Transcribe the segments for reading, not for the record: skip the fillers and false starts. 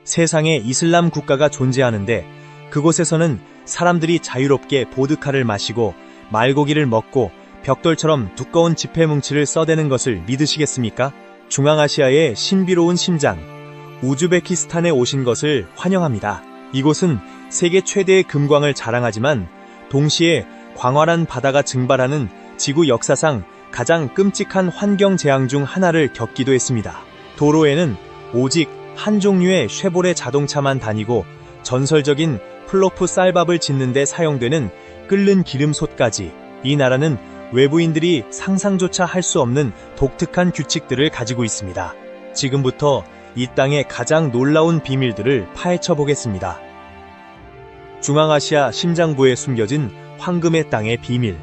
세상에 이슬람 국가가 존재하는데 그곳에서는 사람들이 자유롭게 보드카를 마시고 말고기를 먹고 벽돌처럼 두꺼운 지폐뭉치를 써대는 것을 믿으시겠습니까? 중앙아시아의 신비로운 심장, 우즈베키스탄에 오신 것을 환영합니다. 이곳은 세계 최대의 금광을 자랑하지만 동시에 광활한 바다가 증발하는 지구 역사상 가장 끔찍한 환경 재앙 중 하나를 겪기도 했습니다. 도로에는 오직 한 종류의 쉐보레 자동차만 다니고 전설적인 플로프 쌀밥을 짓는 데 사용되는 끓는 기름솥까지, 이 나라는 외부인들이 상상조차 할 수 없는 독특한 규칙들을 가지고 있습니다. 지금부터 이 땅의 가장 놀라운 비밀들을 파헤쳐 보겠습니다. 중앙아시아 심장부에 숨겨진 황금의 땅의 비밀.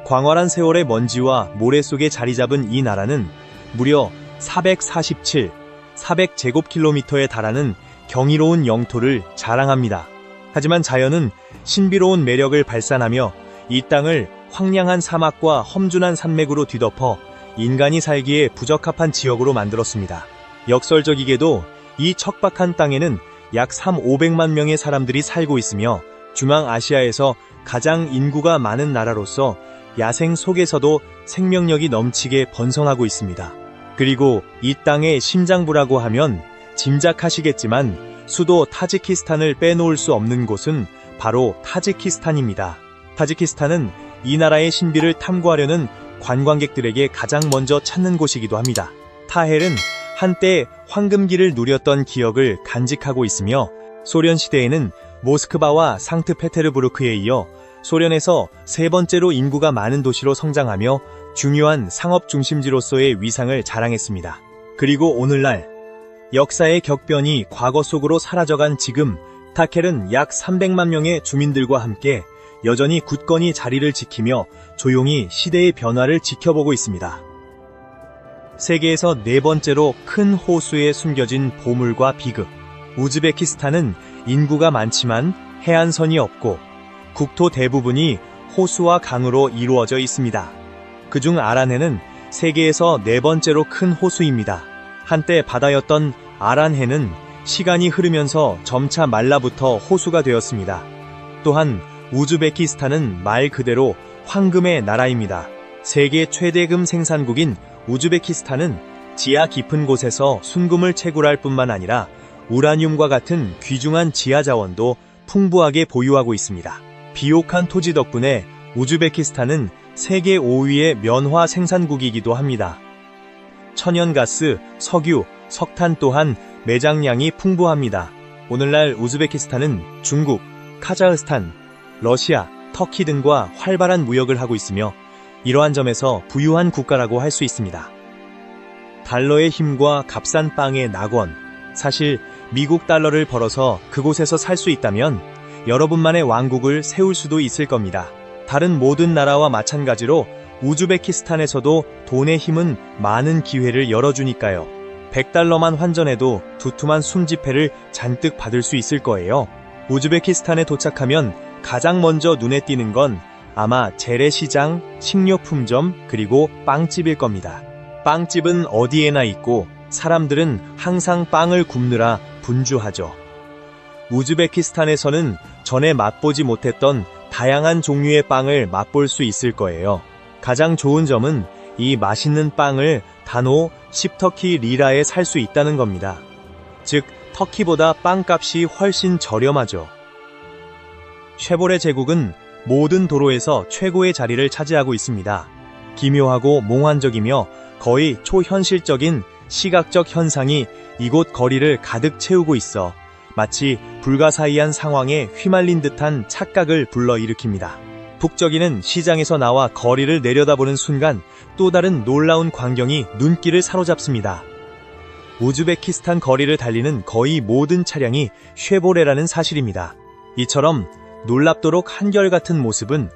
광활한 세월의 먼지와 모래 속에 자리 잡은 이 나라는 무려 447제곱킬로미터에 달하는 경이로운 영토를 자랑합니다. 하지만 자연은 신비로운 매력을 발산하며 이 땅을 황량한 사막과 험준한 산맥으로 뒤덮어 인간이 살기에 부적합한 지역으로 만들었습니다. 역설적이게도 이 척박한 땅에는 약 500만 명의 사람들이 살고 있으며 중앙아시아에서 가장 인구가 많은 나라로서 야생 속에서도 생명력이 넘치게 번성하고 있습니다. 그리고 이 땅의 심장부라고 하면 짐작하시겠지만 수도 타지키스탄을 빼놓을 수 없는 곳은 바로 타지키스탄입니다. 타지키스탄은 이 나라의 신비를 탐구하려는 관광객들에게 가장 먼저 찾는 곳이기도 합니다. 타헬은 한때 황금기를 누렸던 기억을 간직하고 있으며 소련 시대에는 모스크바와 상트페테르부르크에 이어 소련에서 세 번째로 인구가 많은 도시로 성장하며 중요한 상업 중심지로서의 위상을 자랑했습니다. 그리고 오늘날 역사의 격변이 과거 속으로 사라져간 지금, 타켈은 약 300만 명의 주민들과 함께 여전히 굳건히 자리를 지키며 조용히 시대의 변화를 지켜보고 있습니다. 세계에서 네 번째로 큰 호수에 숨겨진 보물과 비극. 우즈베키스탄은 인구가 많지만 해안선이 없고 국토 대부분이 호수와 강으로 이루어져 있습니다. 그중 아란해는 세계에서 네 번째로 큰 호수입니다. 한때 바다였던 아란해는 시간이 흐르면서 점차 말라붙어 호수가 되었습니다. 또한 우즈베키스탄은 말 그대로 황금의 나라입니다. 세계 최대 금 생산국인 우즈베키스탄은 지하 깊은 곳에서 순금을 채굴할 뿐만 아니라 우라늄과 같은 귀중한 지하 자원도 풍부하게 보유하고 있습니다. 비옥한 토지 덕분에 우즈베키스탄은 세계 5위의 면화 생산국이기도 합니다. 천연가스, 석유, 석탄 또한 매장량이 풍부합니다. 오늘날 우즈베키스탄은 중국, 카자흐스탄, 러시아, 터키 등과 활발한 무역을 하고 있으며 이러한 점에서 부유한 국가라고 할 수 있습니다. 달러의 힘과 값싼 빵의 낙원. 사실 미국 달러를 벌어서 그곳에서 살 수 있다면 여러분만의 왕국을 세울 수도 있을 겁니다. 다른 모든 나라와 마찬가지로 우즈베키스탄에서도 돈의 힘은 많은 기회를 열어주니까요. 100달러만 환전해도 두툼한 순지폐를 잔뜩 받을 수 있을 거예요. 우즈베키스탄에 도착하면 가장 먼저 눈에 띄는 건 아마 재래시장, 식료품점, 그리고 빵집일 겁니다. 빵집은 어디에나 있고 사람들은 항상 빵을 굽느라 분주하죠. 우즈베키스탄에서는 전에 맛보지 못했던 다양한 종류의 빵을 맛볼 수 있을 거예요. 가장 좋은 점은 이 맛있는 빵을 단호 10터키 리라에 살 수 있다는 겁니다. 즉, 터키보다 빵값이 훨씬 저렴하죠. 쉐보레 제국은 모든 도로에서 최고의 자리를 차지하고 있습니다. 기묘하고 몽환적이며 거의 초현실적인 시각적 현상이 이곳 거리를 가득 채우고 있어 마치 불가사의한 상황에 휘말린 듯한 착각을 불러일으킵니다. 북적이는 시장에서 나와 거리를 내려다보는 순간 또 다른 놀라운 광경이 눈길을 사로잡습니다. 우즈베키스탄 거리를 달리는 거의 모든 차량이 쉐보레라는 사실입니다. 이처럼 놀랍도록 한결같은 모습은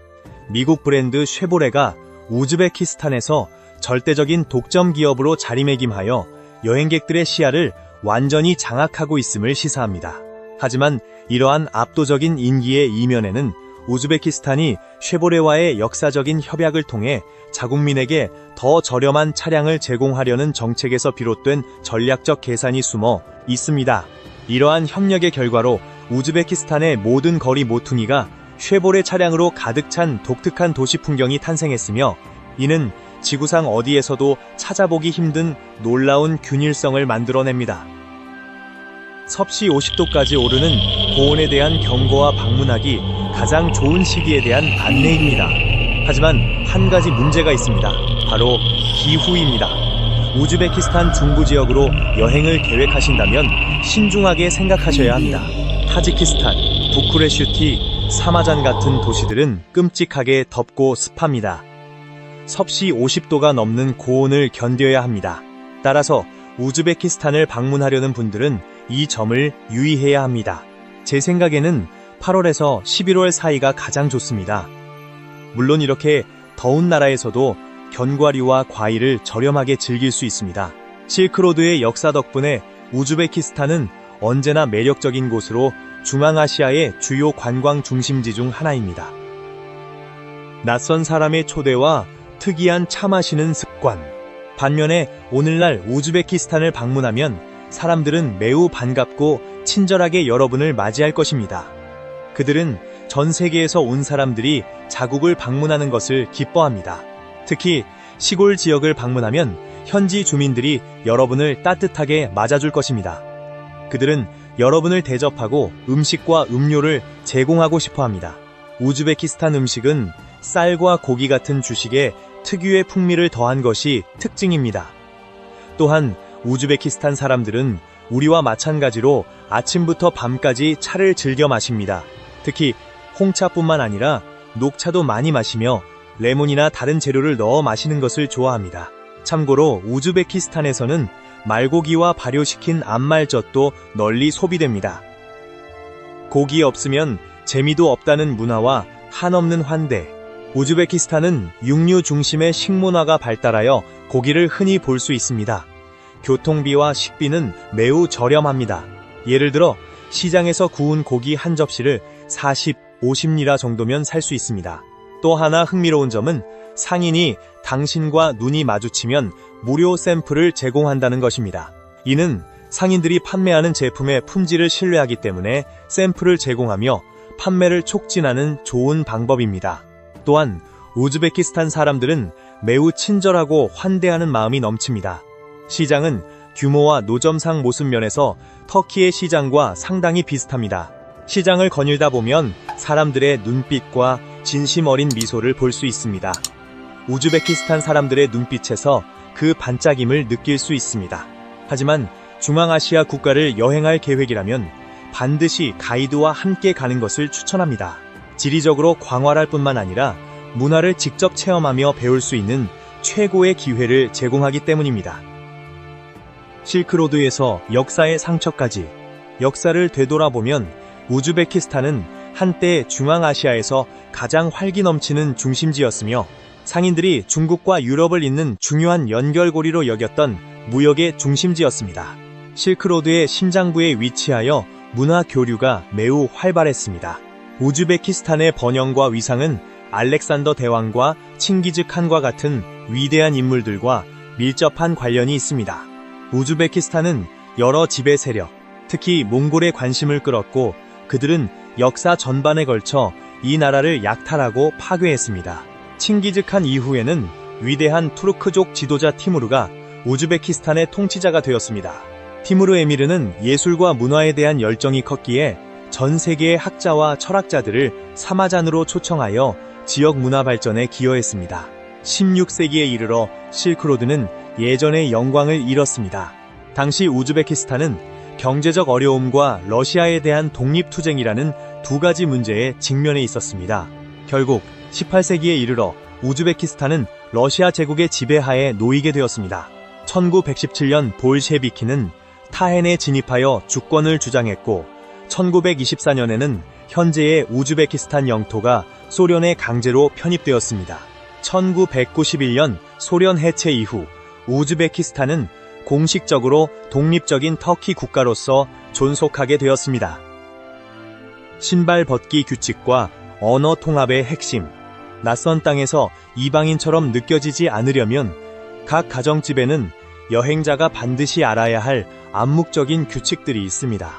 미국 브랜드 쉐보레가 우즈베키스탄에서 절대적인 독점 기업으로 자리매김하여 여행객들의 시야를 완전히 장악하고 있음을 시사합니다. 하지만 이러한 압도적인 인기의 이면에는 우즈베키스탄이 쉐보레와의 역사적인 협약을 통해 자국민에게 더 저렴한 차량을 제공하려는 정책에서 비롯된 전략적 계산이 숨어 있습니다. 이러한 협력의 결과로 우즈베키스탄의 모든 거리 모퉁이가 쉐보레 차량으로 가득 찬 독특한 도시 풍경이 탄생했으며, 이는 지구상 어디에서도 찾아보기 힘든 놀라운 균일성을 만들어냅니다. 섭씨 50도까지 오르는 고온에 대한 경고와 방문하기 가장 좋은 시기에 대한 안내입니다. 하지만 한 가지 문제가 있습니다. 바로 기후입니다. 우즈베키스탄 중부 지역으로 여행을 계획하신다면 신중하게 생각하셔야 합니다. 타지키스탄, 부쿠레슈티, 사마잔 같은 도시들은 끔찍하게 덥고 습합니다. 섭씨 50도가 넘는 고온을 견뎌야 합니다. 따라서 우즈베키스탄을 방문하려는 분들은 이 점을 유의해야 합니다. 제 생각에는 8월에서 11월 사이가 가장 좋습니다. 물론 이렇게 더운 나라에서도 견과류와 과일을 저렴하게 즐길 수 있습니다. 실크로드의 역사 덕분에 우즈베키스탄은 언제나 매력적인 곳으로 중앙아시아의 주요 관광 중심지 중 하나입니다. 낯선 사람의 초대와 특이한 차 마시는 습관. 반면에 오늘날 우즈베키스탄을 방문하면 사람들은 매우 반갑고 친절하게 여러분을 맞이할 것입니다. 그들은 전 세계에서 온 사람들이 자국을 방문하는 것을 기뻐합니다. 특히 시골 지역을 방문하면 현지 주민들이 여러분을 따뜻하게 맞아줄 것입니다. 그들은 여러분을 대접하고 음식과 음료를 제공하고 싶어 합니다. 우즈베키스탄 음식은 쌀과 고기 같은 주식에 특유의 풍미를 더한 것이 특징입니다. 또한 우즈베키스탄 사람들은 우리와 마찬가지로 아침부터 밤까지 차를 즐겨 마십니다. 특히 홍차뿐만 아니라 녹차도 많이 마시며 레몬이나 다른 재료를 넣어 마시는 것을 좋아합니다. 참고로 우즈베키스탄에서는 말고기와 발효시킨 암말젓도 널리 소비됩니다. 고기 없으면 재미도 없다는 문화와 한없는 환대. 우즈베키스탄은 육류 중심의 식문화가 발달하여 고기를 흔히 볼 수 있습니다. 교통비와 식비는 매우 저렴합니다. 예를 들어 시장에서 구운 고기 한 접시를 40, 50리라 정도면 살 수 있습니다. 또 하나 흥미로운 점은 상인이 당신과 눈이 마주치면 무료 샘플을 제공한다는 것입니다. 이는 상인들이 판매하는 제품의 품질을 신뢰하기 때문에 샘플을 제공하며 판매를 촉진하는 좋은 방법입니다. 또한 우즈베키스탄 사람들은 매우 친절하고 환대하는 마음이 넘칩니다. 시장은 규모와 노점상 모습 면에서 터키의 시장과 상당히 비슷합니다. 시장을 거닐다 보면 사람들의 눈빛과 진심 어린 미소를 볼 수 있습니다. 우즈베키스탄 사람들의 눈빛에서 그 반짝임을 느낄 수 있습니다. 하지만 중앙아시아 국가를 여행할 계획이라면 반드시 가이드와 함께 가는 것을 추천합니다. 지리적으로 광활할 뿐만 아니라 문화를 직접 체험하며 배울 수 있는 최고의 기회를 제공하기 때문입니다. 실크로드에서 역사의 상처까지. 역사를 되돌아보면 우즈베키스탄은 한때 중앙아시아에서 가장 활기 넘치는 중심지였으며 상인들이 중국과 유럽을 잇는 중요한 연결고리로 여겼던 무역의 중심지였습니다. 실크로드의 심장부에 위치하여 문화 교류가 매우 활발했습니다. 우즈베키스탄의 번영과 위상은 알렉산더 대왕과 칭기즈 칸과 같은 위대한 인물들과 밀접한 관련이 있습니다. 우즈베키스탄은 여러 지배 세력, 특히 몽골의 관심을 끌었고 그들은 역사 전반에 걸쳐 이 나라를 약탈하고 파괴했습니다. 칭기즈 칸 이후에는 위대한 투르크족 지도자 티무르가 우즈베키스탄의 통치자가 되었습니다. 티무르 에미르는 예술과 문화에 대한 열정이 컸기에 전 세계의 학자와 철학자들을 사마잔으로 초청하여 지역 문화 발전에 기여했습니다. 16세기에 이르러 실크로드는 예전의 영광을 잃었습니다. 당시 우즈베키스탄은 경제적 어려움과 러시아에 대한 독립투쟁이라는 두 가지 문제에 직면해 있었습니다. 결국 18세기에 이르러 우즈베키스탄은 러시아 제국의 지배하에 놓이게 되었습니다. 1917년 볼셰비키는 타헨에 진입하여 주권을 주장했고 1924년에는 현재의 우즈베키스탄 영토가 소련의 강제로 편입되었습니다. 1991년 소련 해체 이후 우즈베키스탄은 공식적으로 독립적인 터키 국가로서 존속하게 되었습니다. 신발 벗기 규칙과 언어 통합의 핵심. 낯선 땅에서 이방인처럼 느껴지지 않으려면 각 가정집에는 여행자가 반드시 알아야 할 암묵적인 규칙들이 있습니다.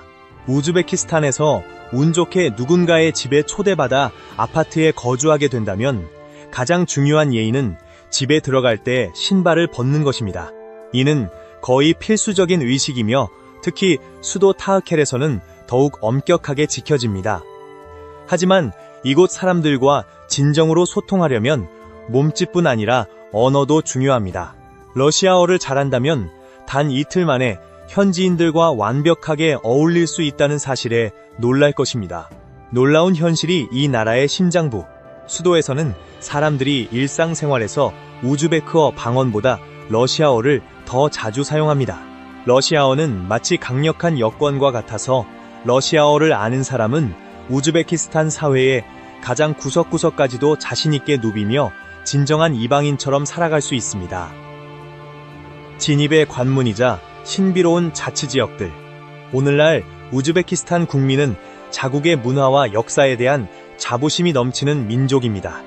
우즈베키스탄에서 운 좋게 누군가의 집에 초대받아 아파트에 거주하게 된다면 가장 중요한 예의는 집에 들어갈 때 신발을 벗는 것입니다. 이는 거의 필수적인 의식이며 특히 수도 타흐켈에서는 더욱 엄격하게 지켜집니다. 하지만 이곳 사람들과 진정으로 소통하려면 몸짓뿐 아니라 언어도 중요합니다. 러시아어를 잘한다면 단 이틀 만에 현지인들과 완벽하게 어울릴 수 있다는 사실에 놀랄 것입니다. 놀라운 현실이 이 나라의 심장부, 수도에서는 사람들이 일상생활에서 우즈베크어 방언보다 러시아어를 더 자주 사용합니다. 러시아어는 마치 강력한 여권과 같아서 러시아어를 아는 사람은 우즈베키스탄 사회의 가장 구석구석까지도 자신있게 누비며 진정한 이방인처럼 살아갈 수 있습니다. 진입의 관문이자 신비로운 자치지역들. 오늘날 우즈베키스탄 국민은 자국의 문화와 역사에 대한 자부심이 넘치는 민족입니다.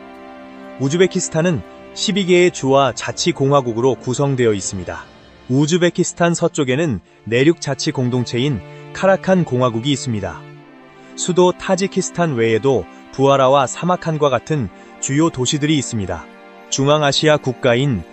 우즈베키스탄은 12개의 주와 자치공화국으로 구성되어 있습니다. 우즈베키스탄 서쪽에는 내륙 자치 공동체인 카라칸 공화국이 있습니다. 수도 타지키스탄 외에도 부하라와 사마칸과 같은 주요 도시들이 있습니다. 중앙아시아 국가인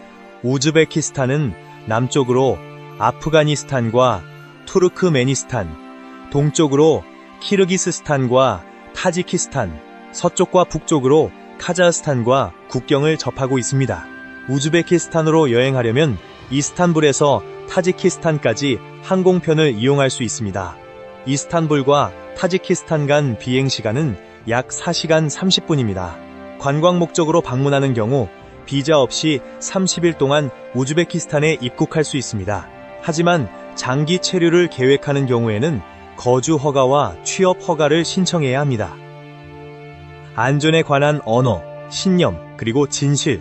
우즈베키스탄은 남쪽으로 아프가니스탄과 투르크메니스탄, 동쪽으로 키르기스스탄과 타지키스탄, 서쪽과 북쪽으로 카자흐스탄과 국경을 접하고 있습니다. 우즈베키스탄으로 여행하려면 이스탄불에서 타지키스탄까지 항공편을 이용할 수 있습니다. 이스탄불과 타지키스탄 간 비행시간은 약 4시간 30분입니다. 관광 목적으로 방문하는 경우 비자 없이 30일 동안 우즈베키스탄에 입국할 수 있습니다. 하지만 장기 체류를 계획하는 경우에는 거주 허가와 취업 허가를 신청해야 합니다. 안전에 관한 언어, 신념, 그리고 진실.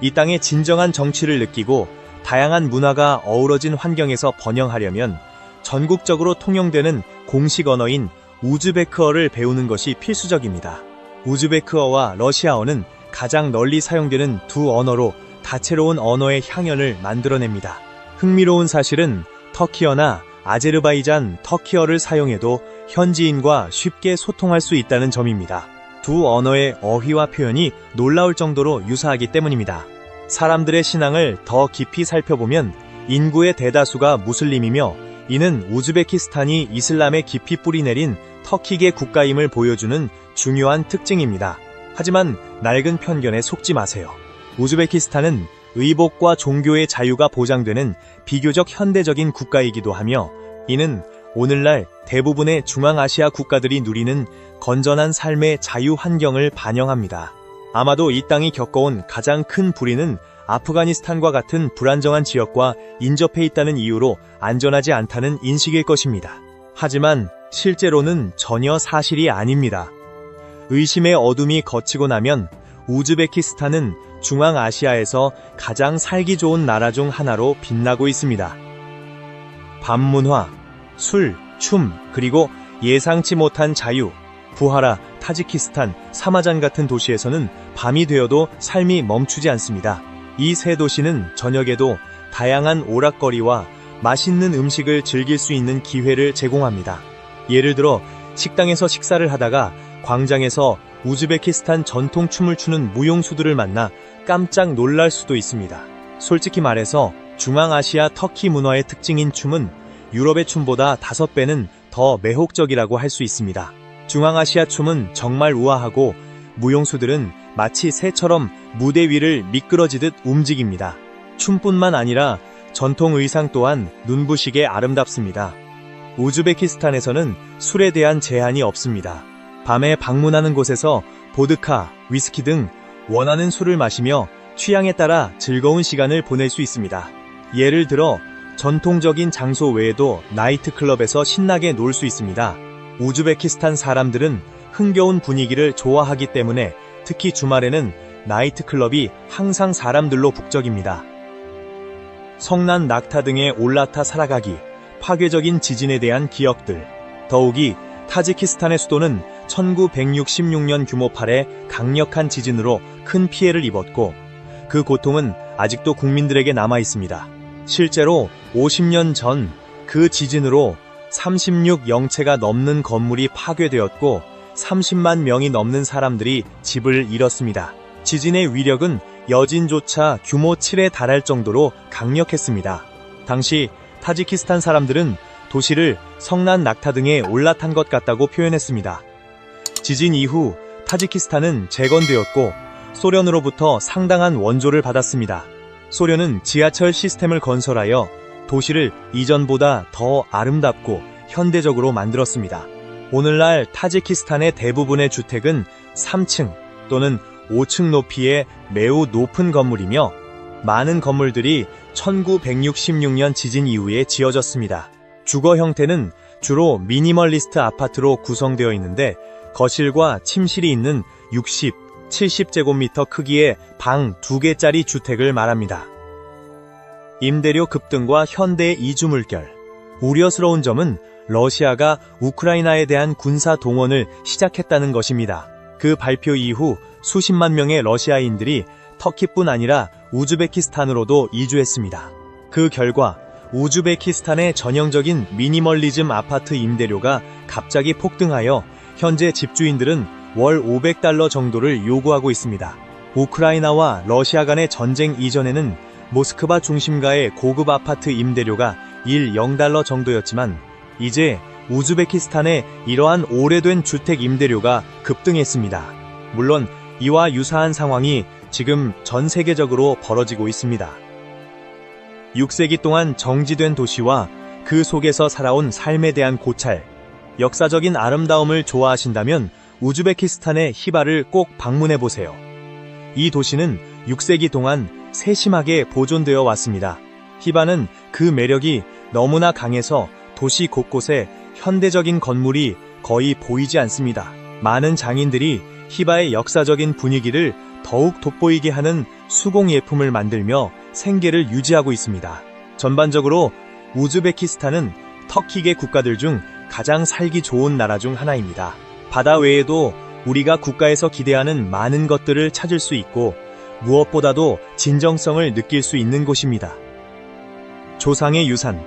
이 땅의 진정한 정취를 느끼고 다양한 문화가 어우러진 환경에서 번영하려면 전국적으로 통용되는 공식 언어인 우즈베크어를 배우는 것이 필수적입니다. 우즈베크어와 러시아어는 가장 널리 사용되는 두 언어로 다채로운 언어의 향연을 만들어냅니다. 흥미로운 사실은 터키어나 아제르바이잔 터키어를 사용해도 현지인과 쉽게 소통할 수 있다는 점입니다. 두 언어의 어휘와 표현이 놀라울 정도로 유사하기 때문입니다. 사람들의 신앙을 더 깊이 살펴보면 인구의 대다수가 무슬림이며 이는 우즈베키스탄이 이슬람에 깊이 뿌리내린 터키계 국가임을 보여주는 중요한 특징입니다. 하지만 낡은 편견에 속지 마세요. 우즈베키스탄은 의복과 종교의 자유가 보장되는 비교적 현대적인 국가이기도 하며 이는 오늘날 대부분의 중앙아시아 국가들이 누리는 건전한 삶의 자유 환경을 반영합니다. 아마도 이 땅이 겪어온 가장 큰 불의는 아프가니스탄과 같은 불안정한 지역과 인접해 있다는 이유로 안전하지 않다는 인식일 것입니다. 하지만 실제로는 전혀 사실이 아닙니다. 의심의 어둠이 걷히고 나면 우즈베키스탄은 중앙아시아에서 가장 살기 좋은 나라 중 하나로 빛나고 있습니다. 밤문화, 술, 춤, 그리고 예상치 못한 자유. 부하라, 타지키스탄, 사마잔 같은 도시에서는 밤이 되어도 삶이 멈추지 않습니다. 이 세 도시는 저녁에도 다양한 오락거리와 맛있는 음식을 즐길 수 있는 기회를 제공합니다. 예를 들어 식당에서 식사를 하다가 광장에서 우즈베키스탄 전통 춤을 추는 무용수들을 만나 깜짝 놀랄 수도 있습니다. 솔직히 말해서 중앙아시아 터키 문화의 특징인 춤은 유럽의 춤보다 5배는 더 매혹적이라고 할 수 있습니다. 중앙아시아 춤은 정말 우아하고 무용수들은 마치 새처럼 무대 위를 미끄러지듯 움직입니다. 춤뿐만 아니라 전통 의상 또한 눈부시게 아름답습니다. 우즈베키스탄에서는 술에 대한 제한이 없습니다. 밤에 방문하는 곳에서 보드카, 위스키 등 원하는 술을 마시며 취향에 따라 즐거운 시간을 보낼 수 있습니다. 예를 들어 전통적인 장소 외에도 나이트클럽에서 신나게 놀 수 있습니다. 우즈베키스탄 사람들은 흥겨운 분위기를 좋아하기 때문에 특히 주말에는 나이트클럽이 항상 사람들로 북적입니다. 성난 낙타 등에 올라타 살아가기, 파괴적인 지진에 대한 기억들. 더욱이 타지키스탄의 수도는 1966년 규모 8의 강력한 지진으로 큰 피해를 입었고 그 고통은 아직도 국민들에게 남아 있습니다. 실제로 50년 전 그 지진으로 36영체가 넘는 건물이 파괴되었고 30만 명이 넘는 사람들이 집을 잃었습니다. 지진의 위력은 여진조차 규모 7에 달할 정도로 강력했습니다. 당시 타지키스탄 사람들은 도시를 성난 낙타 등에 올라탄 것 같다고 표현했습니다. 지진 이후 타지키스탄은 재건되었고 소련으로부터 상당한 원조를 받았습니다. 소련은 지하철 시스템을 건설하여 도시를 이전보다 더 아름답고 현대적으로 만들었습니다. 오늘날 타지키스탄의 대부분의 주택은 3층 또는 5층 높이의 매우 높은 건물이며 많은 건물들이 1966년 지진 이후에 지어졌습니다. 주거 형태는 주로 미니멀리스트 아파트로 구성되어 있는데 거실과 침실이 있는 60, 70제곱미터 크기의 방 2개짜리 주택을 말합니다. 임대료 급등과 현대의 이주물결. 우려스러운 점은 러시아가 우크라이나에 대한 군사 동원을 시작했다는 것입니다. 그 발표 이후 수십만 명의 러시아인들이 터키뿐 아니라 우즈베키스탄으로도 이주했습니다. 그 결과 우즈베키스탄의 전형적인 미니멀리즘 아파트 임대료가 갑자기 폭등하여 현재 집주인들은 월 $500 정도를 요구하고 있습니다. 우크라이나와 러시아 간의 전쟁 이전에는 모스크바 중심가의 고급 아파트 임대료가 0달러 정도였지만 이제 우즈베키스탄의 이러한 오래된 주택 임대료가 급등했습니다. 물론 이와 유사한 상황이 지금 전 세계적으로 벌어지고 있습니다. 6세기 동안 정지된 도시와 그 속에서 살아온 삶에 대한 고찰, 역사적인 아름다움을 좋아하신다면 우즈베키스탄의 히바를 꼭 방문해보세요. 이 도시는 6세기 동안 세심하게 보존되어 왔습니다. 히바는 그 매력이 너무나 강해서 도시 곳곳에 현대적인 건물이 거의 보이지 않습니다. 많은 장인들이 히바의 역사적인 분위기를 더욱 돋보이게 하는 수공예품을 만들며 생계를 유지하고 있습니다. 전반적으로 우즈베키스탄은 터키계 국가들 중 가장 살기 좋은 나라 중 하나입니다. 바다 외에도 우리가 국가에서 기대하는 많은 것들을 찾을 수 있고 무엇보다도 진정성을 느낄 수 있는 곳입니다. 조상의 유산,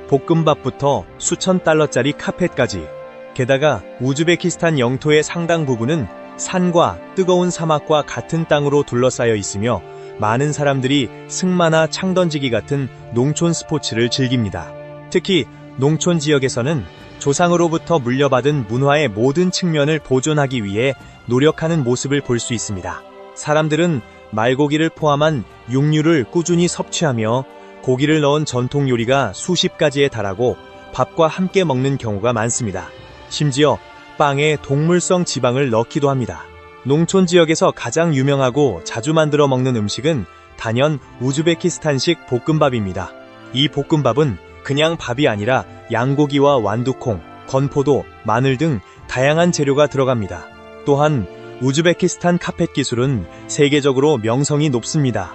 볶음밥부터 수천 달러짜리 카펫까지, 게다가 우즈베키스탄 영토의 상당 부분은 산과 뜨거운 사막과 같은 땅으로 둘러싸여 있으며 많은 사람들이 승마나 창 던지기 같은 농촌 스포츠를 즐깁니다. 특히 농촌 지역에서는 조상으로부터 물려받은 문화의 모든 측면을 보존하기 위해 노력하는 모습을 볼 수 있습니다. 사람들은 말고기를 포함한 육류를 꾸준히 섭취하며 고기를 넣은 전통 요리가 수십 가지에 달하고 밥과 함께 먹는 경우가 많습니다. 심지어 빵에 동물성 지방을 넣기도 합니다. 농촌 지역에서 가장 유명하고 자주 만들어 먹는 음식은 단연 우즈베키스탄식 볶음밥입니다. 이 볶음밥은 그냥 밥이 아니라 양고기와 완두콩, 건포도, 마늘 등 다양한 재료가 들어갑니다. 또한 우즈베키스탄 카펫 기술은 세계적으로 명성이 높습니다.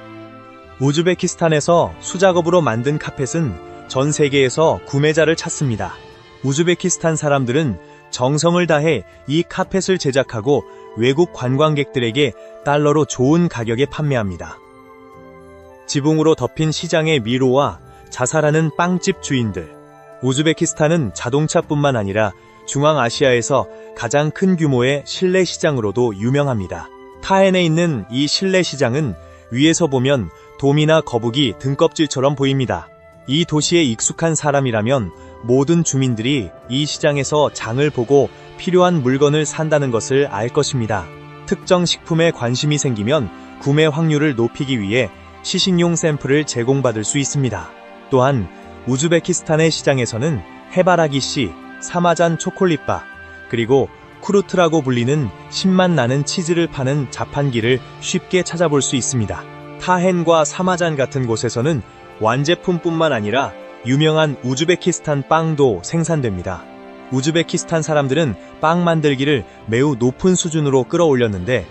우즈베키스탄에서 수작업으로 만든 카펫은 전 세계에서 구매자를 찾습니다. 우즈베키스탄 사람들은 정성을 다해 이 카펫을 제작하고 외국 관광객들에게 달러로 좋은 가격에 판매합니다. 지붕으로 덮인 시장의 미로와 자살하는 빵집 주인들. 우즈베키스탄은 자동차뿐만 아니라 중앙아시아에서 가장 큰 규모의 실내 시장으로도 유명합니다. 타헨에 있는 이 실내 시장은 위에서 보면 돔이나 거북이 등껍질처럼 보입니다. 이 도시에 익숙한 사람이라면 모든 주민들이 이 시장에서 장을 보고 필요한 물건을 산다는 것을 알 것입니다. 특정 식품에 관심이 생기면 구매 확률을 높이기 위해 시식용 샘플을 제공받을 수 있습니다. 또한 우즈베키스탄의 시장에서는 해바라기씨, 사마잔 초콜릿바, 그리고 쿠루트라고 불리는 신맛 나는 치즈를 파는 자판기를 쉽게 찾아볼 수 있습니다. 타헨과 사마잔 같은 곳에서는 완제품뿐만 아니라 유명한 우즈베키스탄 빵도 생산됩니다. 우즈베키스탄 사람들은 빵 만들기를 매우 높은 수준으로 끌어올렸는데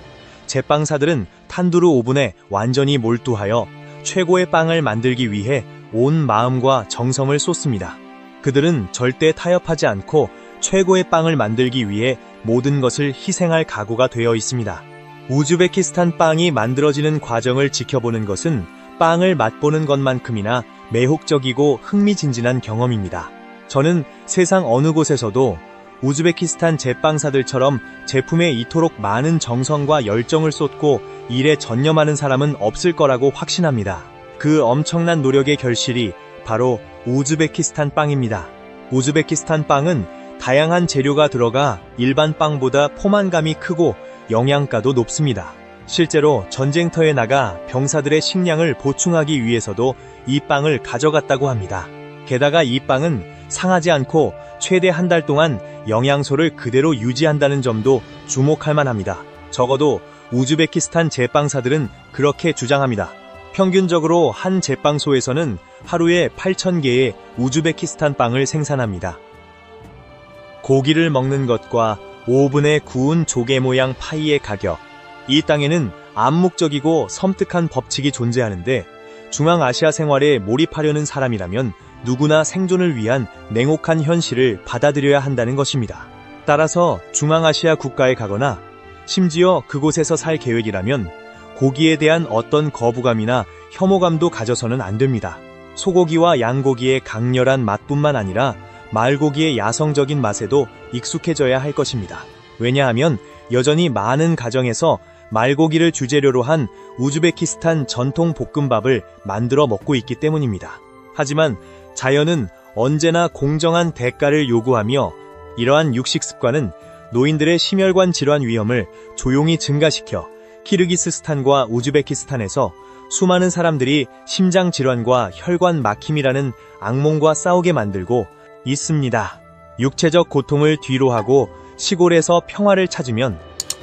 제빵사들은 탄두르 오븐에 완전히 몰두하여 최고의 빵을 만들기 위해 온 마음과 정성을 쏟습니다. 그들은 절대 타협하지 않고 최고의 빵을 만들기 위해 모든 것을 희생할 각오가 되어 있습니다. 우즈베키스탄 빵이 만들어지는 과정을 지켜보는 것은 빵을 맛보는 것만큼이나 매혹적이고 흥미진진한 경험입니다. 저는 세상 어느 곳에서도 우즈베키스탄 제빵사들처럼 제품에 이토록 많은 정성과 열정을 쏟고 일에 전념하는 사람은 없을 거라고 확신합니다. 그 엄청난 노력의 결실이 바로 우즈베키스탄 빵입니다. 우즈베키스탄 빵은 다양한 재료가 들어가 일반 빵보다 포만감이 크고 영양가도 높습니다. 실제로 전쟁터에 나가 병사들의 식량을 보충하기 위해서도 이 빵을 가져갔다고 합니다. 게다가 이 빵은 상하지 않고 최대 한 달 동안 영양소를 그대로 유지한다는 점도 주목할 만합니다. 적어도 우즈베키스탄 제빵사들은 그렇게 주장합니다. 평균적으로 한 제빵소에서는 하루에 8,000개의 우즈베키스탄 빵을 생산합니다. 고기를 먹는 것과 오븐에 구운 조개 모양 파이의 가격. 이 땅에는 암묵적이고 섬뜩한 법칙이 존재하는데 중앙아시아 생활에 몰입하려는 사람이라면 누구나 생존을 위한 냉혹한 현실을 받아들여야 한다는 것입니다. 따라서 중앙아시아 국가에 가거나 심지어 그곳에서 살 계획이라면 고기에 대한 어떤 거부감이나 혐오감도 가져서는 안 됩니다. 소고기와 양고기의 강렬한 맛뿐만 아니라 말고기의 야성적인 맛에도 익숙해져야 할 것입니다. 왜냐하면 여전히 많은 가정에서 말고기를 주재료로 한 우즈베키스탄 전통 볶음밥을 만들어 먹고 있기 때문입니다. 하지만 자연은 언제나 공정한 대가를 요구하며 이러한 육식 습관은 노인들의 심혈관 질환 위험을 조용히 증가시켜 키르기스스탄과 우즈베키스탄에서 수많은 사람들이 심장 질환과 혈관 막힘이라는 악몽과 싸우게 만들고 있습니다. 육체적 고통을 뒤로하고 시골에서 평화를 찾으면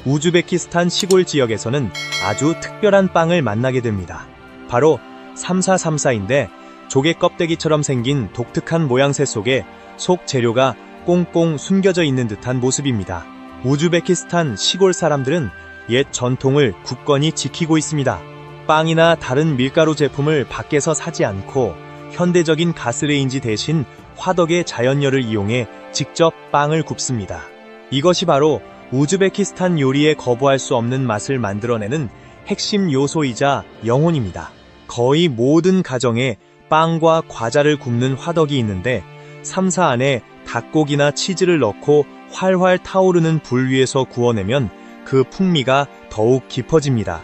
우즈베키스탄 시골 지역에서는 아주 특별한 빵을 만나게 됩니다. 바로 3434인데 조개 껍데기처럼 생긴 독특한 모양새 속에 속 재료가 꽁꽁 숨겨져 있는 듯한 모습입니다. 우즈베키스탄 시골 사람들은 옛 전통을 굳건히 지키고 있습니다. 빵이나 다른 밀가루 제품을 밖에서 사지 않고 현대적인 가스레인지 대신 화덕의 자연열을 이용해 직접 빵을 굽습니다. 이것이 바로 우즈베키스탄 요리에 거부할 수 없는 맛을 만들어내는 핵심 요소이자 영혼입니다. 거의 모든 가정에 빵과 과자를 굽는 화덕이 있는데 3사 안에 닭고기나 치즈를 넣고 활활 타오르는 불 위에서 구워내면 그 풍미가 더욱 깊어집니다.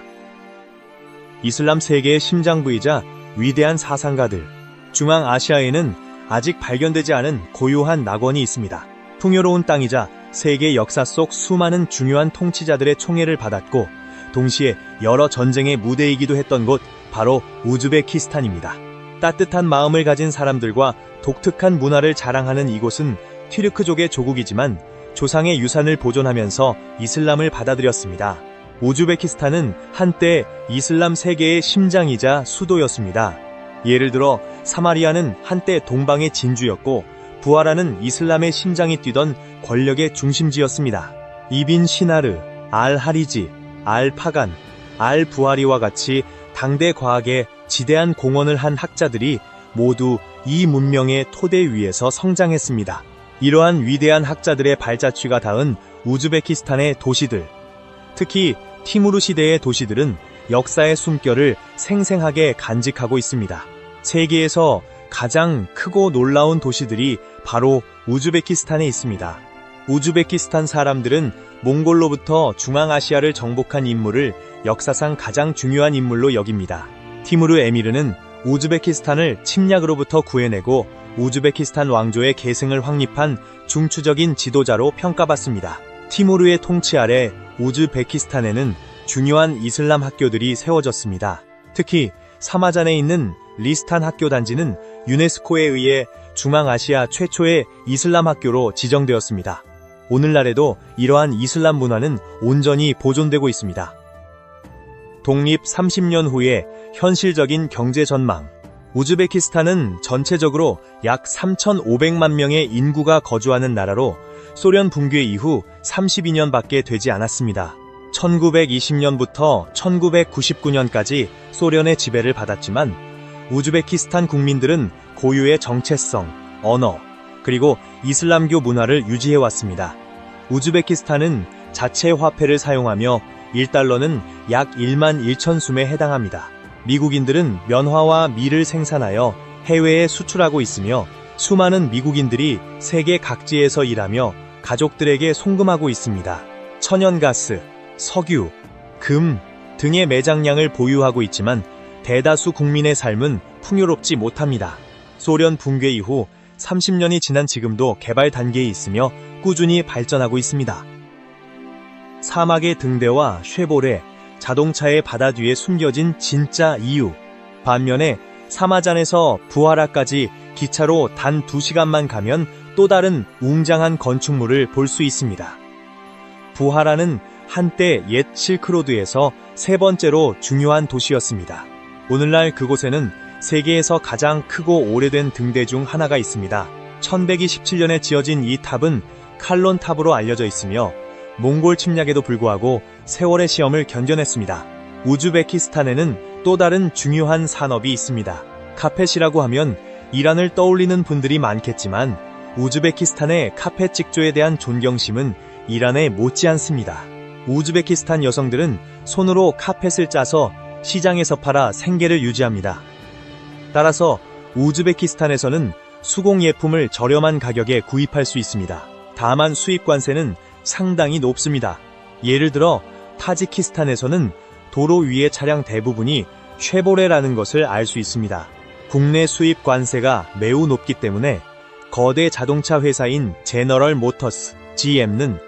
이슬람 세계의 심장부이자 위대한 사상가들, 중앙아시아에는 아직 발견되지 않은 고유한 낙원이 있습니다. 풍요로운 땅이자 세계 역사 속 수많은 중요한 통치자들의 총애를 받았고 동시에 여러 전쟁의 무대이기도 했던 곳 바로 우즈베키스탄입니다. 따뜻한 마음을 가진 사람들과 독특한 문화를 자랑하는 이곳은 튀르크족의 조국이지만 조상의 유산을 보존하면서 이슬람을 받아들였습니다. 우즈베키스탄은 한때 이슬람 세계의 심장이자 수도였습니다. 예를 들어 사마리아는 한때 동방의 진주였고 부하라는 이슬람의 심장이 뛰던 권력의 중심지였습니다. 이빈 시나르, 알-하리지, 알-파간, 알-부하리와 같이 당대 과학에 지대한 공헌을 한 학자들이 모두 이 문명의 토대 위에서 성장했습니다. 이러한 위대한 학자들의 발자취가 닿은 우즈베키스탄의 도시들, 특히 티무르 시대의 도시들은 역사의 숨결을 생생하게 간직하고 있습니다. 세계에서 가장 크고 놀라운 도시들이 바로 우즈베키스탄에 있습니다. 우즈베키스탄 사람들은 몽골로부터 중앙아시아를 정복한 인물을 역사상 가장 중요한 인물로 여깁니다. 티무르 에미르는 우즈베키스탄을 침략으로부터 구해내고 우즈베키스탄 왕조의 계승을 확립한 중추적인 지도자로 평가받습니다. 티무르의 통치 아래 우즈베키스탄에는 중요한 이슬람 학교들이 세워졌습니다. 특히 사마잔에 있는 리스탄 학교 단지는 유네스코에 의해 중앙아시아 최초의 이슬람 학교로 지정되었습니다. 오늘날에도 이러한 이슬람 문화는 온전히 보존되고 있습니다. 독립 30년 후의 현실적인 경제 전망. 우즈베키스탄은 전체적으로 약 3,500만 명의 인구가 거주하는 나라로 소련 붕괴 이후 32년밖에 되지 않았습니다. 1920년부터 1999년까지 소련의 지배를 받았지만 우즈베키스탄 국민들은 고유의 정체성, 언어, 그리고 이슬람교 문화를 유지해왔습니다. 우즈베키스탄은 자체 화폐를 사용하며 1달러는 약 1만 1천 숨에 해당합니다. 미국인들은 면화와 밀을 생산하여 해외에 수출하고 있으며 수많은 미국인들이 세계 각지에서 일하며 가족들에게 송금하고 있습니다. 천연가스, 석유, 금 등의 매장량을 보유하고 있지만 대다수 국민의 삶은 풍요롭지 못합니다. 소련 붕괴 이후 30년이 지난 지금도 개발 단계에 있으며 꾸준히 발전하고 있습니다. 사막의 등대와 쉐보레, 자동차의 바다 뒤에 숨겨진 진짜 이유. 반면에 사마잔에서 부하라까지 기차로 단 2시간만 가면 또 다른 웅장한 건축물을 볼 수 있습니다. 부하라는 한때 옛 실크로드에서 세 번째로 중요한 도시였습니다. 오늘날 그곳에는 세계에서 가장 크고 오래된 등대 중 하나가 있습니다. 1127년에 지어진 이 탑은 칼론 탑으로 알려져 있으며 몽골 침략에도 불구하고 세월의 시험을 견뎌냈습니다. 우즈베키스탄에는 또 다른 중요한 산업이 있습니다. 카펫이라고 하면 이란을 떠올리는 분들이 많겠지만 우즈베키스탄의 카펫 직조에 대한 존경심은 이란에 못지않습니다. 우즈베키스탄 여성들은 손으로 카펫을 짜서 시장에서 팔아 생계를 유지합니다. 따라서 우즈베키스탄에서는 수공예품을 저렴한 가격에 구입할 수 있습니다. 다만 수입 관세는 상당히 높습니다. 예를 들어 타지키스탄에서는 도로 위의 차량 대부분이 쉐보레라는 것을 알 수 있습니다. 국내 수입 관세가 매우 높기 때문에 거대 자동차 회사인 제너럴 모터스 GM는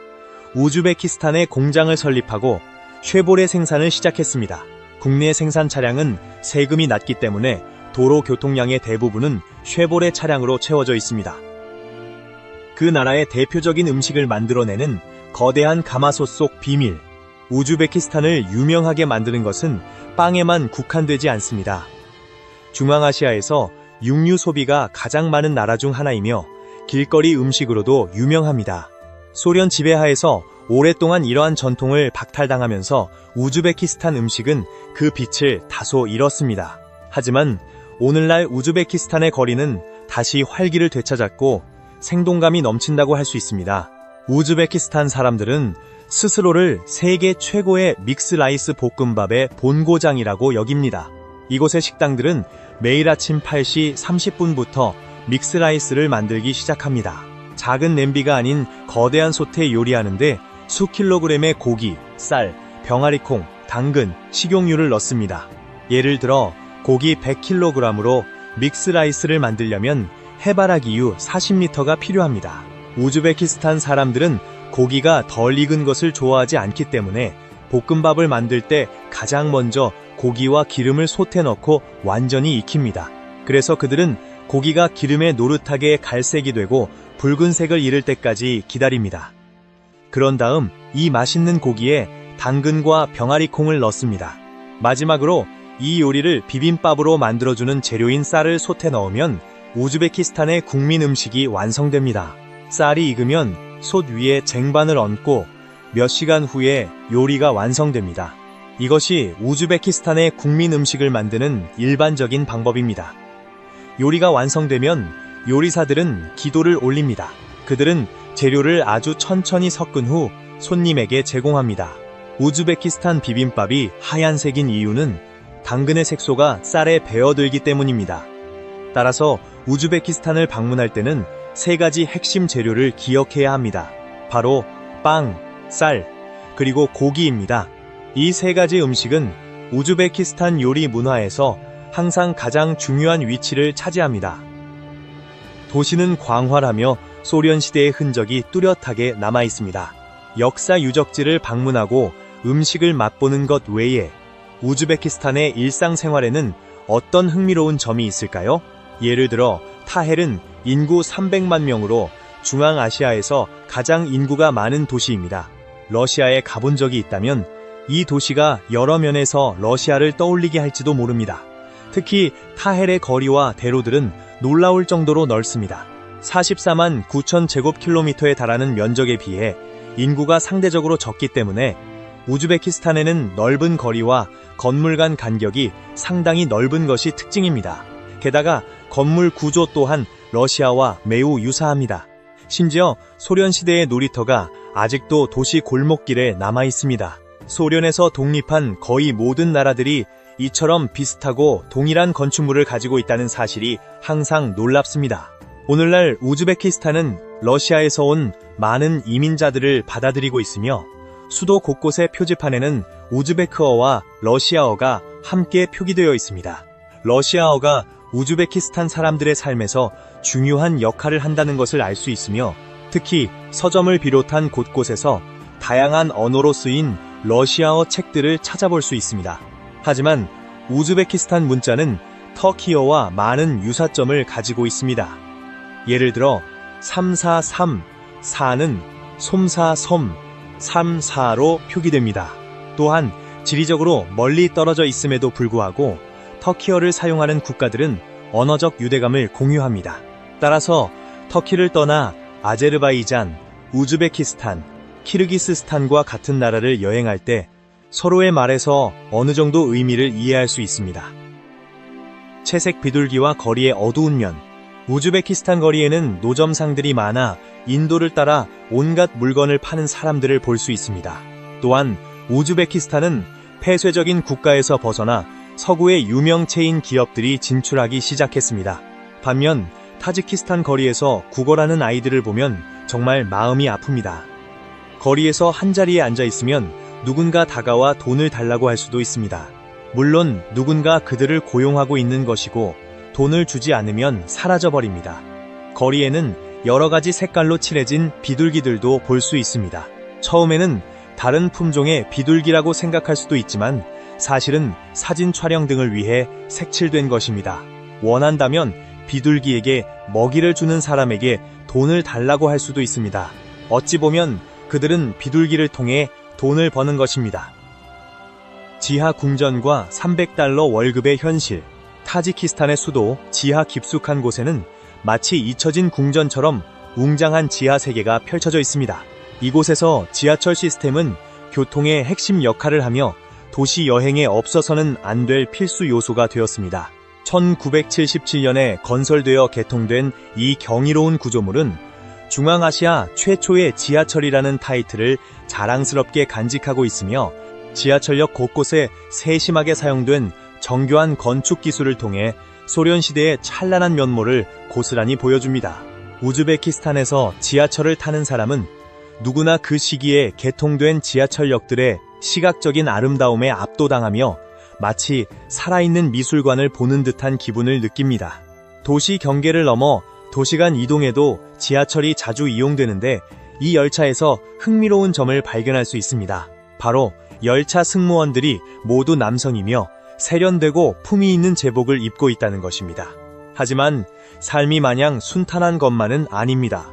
우즈베키스탄에 공장을 설립하고 쉐보레 생산을 시작했습니다. 국내 생산 차량은 세금이 낮기 때문에 도로 교통량의 대부분은 쉐보레 차량으로 채워져 있습니다. 그 나라의 대표적인 음식을 만들어내는 거대한 가마솥 속 비밀. 우즈베키스탄을 유명하게 만드는 것은 빵에만 국한되지 않습니다. 중앙아시아에서 육류 소비가 가장 많은 나라 중 하나이며 길거리 음식으로도 유명합니다. 소련 지배하에서 오랫동안 이러한 전통을 박탈당하면서 우즈베키스탄 음식은 그 빛을 다소 잃었습니다. 하지만 오늘날 우즈베키스탄의 거리는 다시 활기를 되찾았고 생동감이 넘친다고 할 수 있습니다. 우즈베키스탄 사람들은 스스로를 세계 최고의 믹스라이스 볶음밥의 본고장이라고 여깁니다. 이곳의 식당들은 매일 아침 8시 30분부터 믹스라이스를 만들기 시작합니다. 작은 냄비가 아닌 거대한 솥에 요리하는데 수킬로그램의 고기, 쌀, 병아리콩, 당근, 식용유를 넣습니다. 예를 들어 고기 100kg으로 믹스라이스를 만들려면 해바라기유 40리터가 필요합니다. 우즈베키스탄 사람들은 고기가 덜 익은 것을 좋아하지 않기 때문에 볶음밥을 만들 때 가장 먼저 고기와 기름을 솥에 넣고 완전히 익힙니다. 그래서 그들은 고기가 기름에 노릇하게 갈색이 되고 붉은색을 잃을 때까지 기다립니다. 그런 다음 이 맛있는 고기에 당근과 병아리콩을 넣습니다. 마지막으로 이 요리를 비빔밥으로 만들어주는 재료인 쌀을 솥에 넣으면 우즈베키스탄의 국민 음식이 완성됩니다. 쌀이 익으면 솥 위에 쟁반을 얹고 몇 시간 후에 요리가 완성됩니다. 이것이 우즈베키스탄의 국민 음식을 만드는 일반적인 방법입니다. 요리가 완성되면 요리사들은 기도를 올립니다. 그들은 재료를 아주 천천히 섞은 후 손님에게 제공합니다. 우즈베키스탄 비빔밥이 하얀색인 이유는 당근의 색소가 쌀에 배어들기 때문입니다. 따라서 우즈베키스탄을 방문할 때는 세 가지 핵심 재료를 기억해야 합니다. 바로 빵, 쌀, 그리고 고기입니다. 이 세 가지 음식은 우즈베키스탄 요리 문화에서 항상 가장 중요한 위치를 차지합니다. 도시는 광활하며 소련 시대의 흔적이 뚜렷하게 남아 있습니다. 역사 유적지를 방문하고 음식을 맛보는 것 외에 우즈베키스탄의 일상생활에는 어떤 흥미로운 점이 있을까요? 예를 들어 타헬은 인구 300만 명으로 중앙아시아에서 가장 인구가 많은 도시입니다. 러시아에 가본 적이 있다면 이 도시가 여러 면에서 러시아를 떠올리게 할지도 모릅니다. 특히 타헬의 거리와 대로들은 놀라울 정도로 넓습니다. 44만 9천 제곱킬로미터에 달하는 면적에 비해 인구가 상대적으로 적기 때문에 우즈베키스탄에는 넓은 거리와 건물 간 간격이 상당히 넓은 것이 특징입니다. 게다가 건물 구조 또한 러시아와 매우 유사합니다. 심지어 소련 시대의 놀이터가 아직도 도시 골목길에 남아 있습니다. 소련에서 독립한 거의 모든 나라들이 이처럼 비슷하고 동일한 건축물을 가지고 있다는 사실이 항상 놀랍습니다. 오늘날 우즈베키스탄은 러시아에서 온 많은 이민자들을 받아들이고 있으며 수도 곳곳의 표지판에는 우즈베크어와 러시아어가 함께 표기되어 있습니다. 러시아어가 우즈베키스탄 사람들의 삶에서 중요한 역할을 한다는 것을 알 수 있으며 특히 서점을 비롯한 곳곳에서 다양한 언어로 쓰인 러시아어 책들을 찾아볼 수 있습니다. 하지만 우즈베키스탄 문자는 터키어와 많은 유사점을 가지고 있습니다. 예를 들어 343, 4는 솜사 섬, 34로 표기됩니다. 또한 지리적으로 멀리 떨어져 있음에도 불구하고 터키어를 사용하는 국가들은 언어적 유대감을 공유합니다. 따라서 터키를 떠나 아제르바이잔, 우즈베키스탄, 키르기스스탄과 같은 나라를 여행할 때 서로의 말에서 어느 정도 의미를 이해할 수 있습니다. 채색 비둘기와 거리의 어두운 면. 우즈베키스탄 거리에는 노점상들이 많아 인도를 따라 온갖 물건을 파는 사람들을 볼 수 있습니다. 또한 우즈베키스탄은 폐쇄적인 국가에서 벗어나 서구의 유명 체인 기업들이 진출하기 시작했습니다. 반면 타지키스탄 거리에서 구걸하는 아이들을 보면 정말 마음이 아픕니다. 거리에서 한자리에 앉아 있으면 누군가 다가와 돈을 달라고 할 수도 있습니다. 물론 누군가 그들을 고용하고 있는 것이고 돈을 주지 않으면 사라져버립니다. 거리에는 여러 가지 색깔로 칠해진 비둘기들도 볼 수 있습니다. 처음에는 다른 품종의 비둘기라고 생각할 수도 있지만 사실은 사진 촬영 등을 위해 색칠된 것입니다. 원한다면 비둘기에게 먹이를 주는 사람에게 돈을 달라고 할 수도 있습니다. 어찌 보면 그들은 비둘기를 통해 돈을 버는 것입니다. 지하 궁전과 300달러 월급의 현실. 타지키스탄의 수도 지하 깊숙한 곳에는 마치 잊혀진 궁전처럼 웅장한 지하 세계가 펼쳐져 있습니다. 이곳에서 지하철 시스템은 교통의 핵심 역할을 하며 도시 여행에 없어서는 안 될 필수 요소가 되었습니다. 1977년에 건설되어 개통된 이 경이로운 구조물은 중앙아시아 최초의 지하철이라는 타이틀을 자랑스럽게 간직하고 있으며 지하철역 곳곳에 세심하게 사용된 정교한 건축 기술을 통해 소련 시대의 찬란한 면모를 고스란히 보여줍니다. 우즈베키스탄에서 지하철을 타는 사람은 누구나 그 시기에 개통된 지하철역들의 시각적인 아름다움에 압도당하며 마치 살아있는 미술관을 보는 듯한 기분을 느낍니다. 도시 경계를 넘어 도시간 이동에도 지하철이 자주 이용되는데 이 열차에서 흥미로운 점을 발견할 수 있습니다. 바로 열차 승무원들이 모두 남성이며 세련되고 품위 있는 제복을 입고 있다는 것입니다. 하지만 삶이 마냥 순탄한 것만은 아닙니다.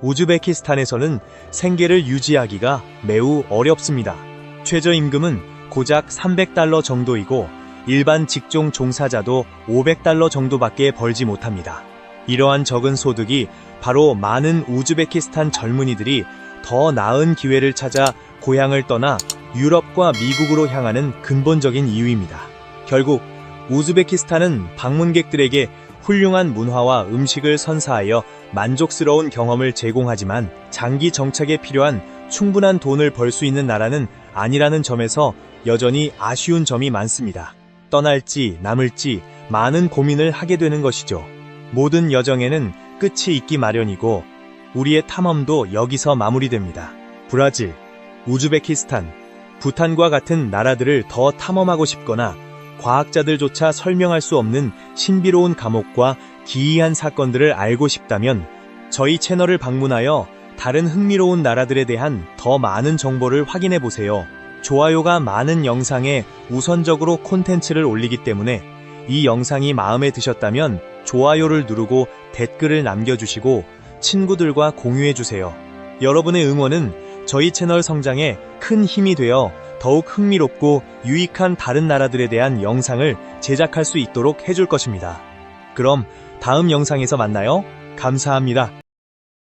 우즈베키스탄에서는 생계를 유지하기가 매우 어렵습니다. 최저임금은 고작 300달러 정도이고 일반 직종 종사자도 500달러 정도밖에 벌지 못합니다. 이러한 적은 소득이 바로 많은 우즈베키스탄 젊은이들이 더 나은 기회를 찾아 고향을 떠나 유럽과 미국으로 향하는 근본적인 이유입니다. 결국 우즈베키스탄은 방문객들에게 훌륭한 문화와 음식을 선사하여 만족스러운 경험을 제공하지만 장기 정착에 필요한 충분한 돈을 벌 수 있는 나라는 아니라는 점에서 여전히 아쉬운 점이 많습니다. 떠날지 남을지 많은 고민을 하게 되는 것이죠. 모든 여정에는 끝이 있기 마련이고 우리의 탐험도 여기서 마무리됩니다. 브라질, 우즈베키스탄, 부탄과 같은 나라들을 더 탐험하고 싶거나 과학자들조차 설명할 수 없는 신비로운 감옥과 기이한 사건들을 알고 싶다면 저희 채널을 방문하여 다른 흥미로운 나라들에 대한 더 많은 정보를 확인해 보세요. 좋아요가 많은 영상에 우선적으로 콘텐츠를 올리기 때문에 이 영상이 마음에 드셨다면 좋아요를 누르고 댓글을 남겨주시고 친구들과 공유해주세요. 여러분의 응원은 저희 채널 성장에 큰 힘이 되어 더욱 흥미롭고 유익한 다른 나라들에 대한 영상을 제작할 수 있도록 해줄 것입니다. 그럼 다음 영상에서 만나요. 감사합니다.